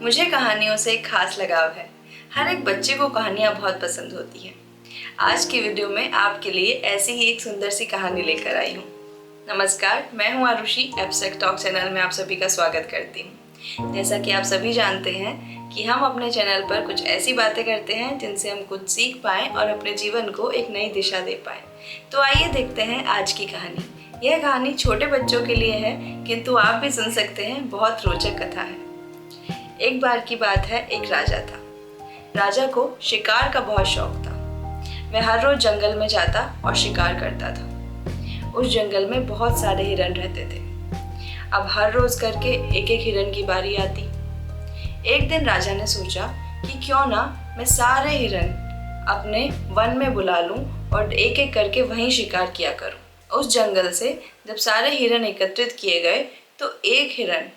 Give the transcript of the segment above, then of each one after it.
मुझे कहानियों से एक खास लगाव है। हर एक बच्चे को कहानियाँ बहुत पसंद होती हैं। आज की वीडियो में आपके लिए ऐसी ही एक सुंदर सी कहानी लेकर आई हूँ। नमस्कार, मैं हूँ आरुषि। एब्स्ट्रैक्ट टॉक चैनल में आप सभी का स्वागत करती हूँ। जैसा कि आप सभी जानते हैं कि हम अपने चैनल पर कुछ ऐसी बातें करते हैं जिनसे हम कुछ सीख पाएँ और अपने जीवन को एक नई दिशा दे पाएँ। तो आइए देखते हैं आज की कहानी। यह कहानी छोटे बच्चों के लिए है, किंतु आप भी सुन सकते हैं। बहुत रोचक कथा है। एक बार की बात है, एक राजा था। राजा को शिकार का बहुत शौक था। वह हर रोज जंगल में जाता और शिकार करता था। उस जंगल में बहुत सारे हिरन रहते थे। अब हर रोज करके एक एक हिरन की बारी आती। एक दिन राजा ने सोचा कि क्यों ना मैं सारे हिरन अपने वन में बुला लूं और एक एक करके वहीं शिकार किया करूं। उस जंगल से जब सारे हिरन एकत्रित किए गए तो एक हिरन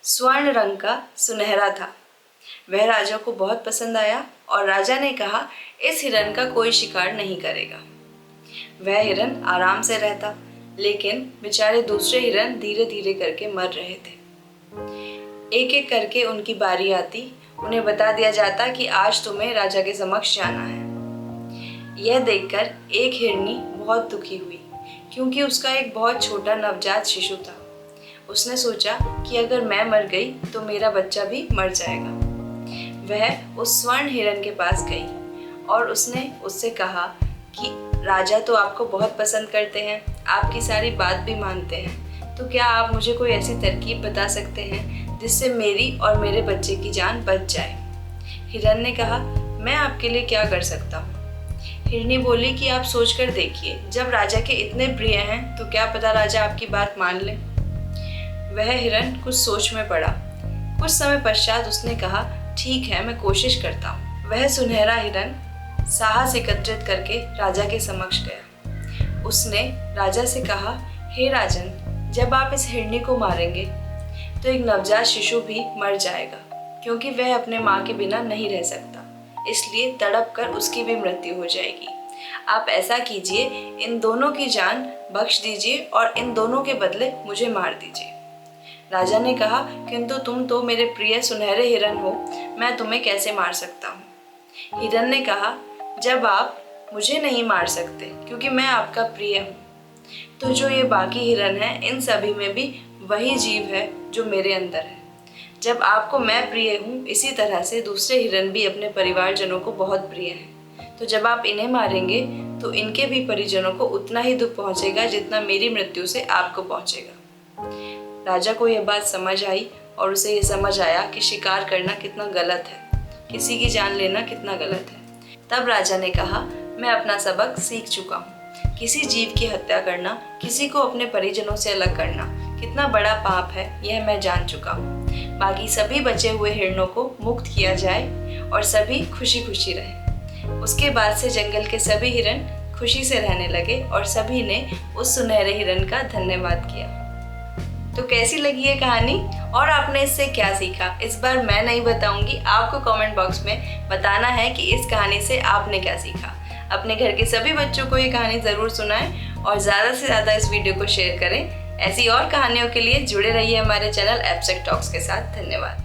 स्वर्ण रंग का सुनहरा था। वह राजा को बहुत पसंद आया और राजा ने कहा, इस हिरन का कोई शिकार नहीं करेगा। वह हिरन आराम से रहता, लेकिन बेचारे दूसरे हिरन धीरे धीरे करके मर रहे थे। एक एक करके उनकी बारी आती। उन्हें बता दिया जाता कि आज तुम्हें राजा के समक्ष जाना है। यह देखकर एक हिरनी बहुत दुखी हुई, क्योंकि उसका एक बहुत छोटा नवजात शिशु था। उसने सोचा कि अगर मैं मर गई तो मेरा बच्चा भी मर जाएगा। वह उस स्वर्ण हिरन के पास गई और उसने उससे कहा कि राजा तो आपको बहुत पसंद करते हैं, आपकी सारी बात भी मानते हैं, तो क्या आप मुझे कोई ऐसी तरकीब बता सकते हैं जिससे मेरी और मेरे बच्चे की जान बच जाए। हिरन ने कहा, मैं आपके लिए क्या कर सकता हूँ। हिरनी बोली कि आप सोच कर देखिए, जब राजा के इतने प्रिय हैं तो क्या पता राजा आपकी बात मान ले। वह हिरन कुछ सोच में पड़ा। कुछ समय पश्चात उसने कहा, ठीक है, मैं कोशिश करता हूँ। वह सुनहरा हिरन साहस एकत्रित करके राजा के समक्ष गया। उसने राजा से कहा, हे राजन, जब आप इस हिरनी को मारेंगे तो एक नवजात शिशु भी मर जाएगा, क्योंकि वह अपने माँ के बिना नहीं रह सकता, इसलिए तड़प कर उसकी भी मृत्यु हो जाएगी। आप ऐसा कीजिए, इन दोनों की जान बख्श दीजिए और इन दोनों के बदले मुझे मार दीजिए। राजा ने कहा, किंतु तुम तो मेरे प्रिय सुनहरे हिरन हो, मैं तुम्हें कैसे मार सकता हूँ। हिरन ने कहा, जब आप मुझे नहीं मार सकते क्योंकि मैं आपका प्रिय हूँ, तो जो ये बाकी हिरन हैं, इन सभी में भी वही जीव है जो मेरे अंदर है। जब आपको मैं प्रिय हूँ, इसी तरह से दूसरे हिरन भी अपने परिवारजनों को बहुत प्रिय हैं। तो जब आप इन्हें मारेंगे तो इनके भी परिजनों को उतना ही दुख पहुँचेगा जितना मेरी मृत्यु से आपको पहुँचेगा। राजा को यह बात समझ आई और उसे यह समझ आया कि शिकार करना कितना गलत है, किसी की जान लेना कितना गलत है। तब राजा ने कहा, मैं अपना सबक सीख चुका हूँ। किसी जीव की हत्या करना, किसी को अपने परिजनों से अलग करना कितना बड़ा पाप है, यह मैं जान चुका हूँ। बाकी सभी बचे हुए हिरणों को मुक्त किया जाए और सभी खुशी खुशी रहें। उसके बाद से जंगल के सभी हिरन खुशी से रहने लगे और सभी ने उस सुनहरे हिरन का धन्यवाद किया। तो कैसी लगी ये कहानी और आपने इससे क्या सीखा, इस बार मैं नहीं बताऊंगी, आपको कमेंट बॉक्स में बताना है कि इस कहानी से आपने क्या सीखा। अपने घर के सभी बच्चों को ये कहानी ज़रूर सुनाएं और ज़्यादा से ज़्यादा इस वीडियो को शेयर करें। ऐसी और कहानियों के लिए जुड़े रहिए हमारे चैनल एब्स्ट्रैक्ट टॉक्स के साथ। धन्यवाद।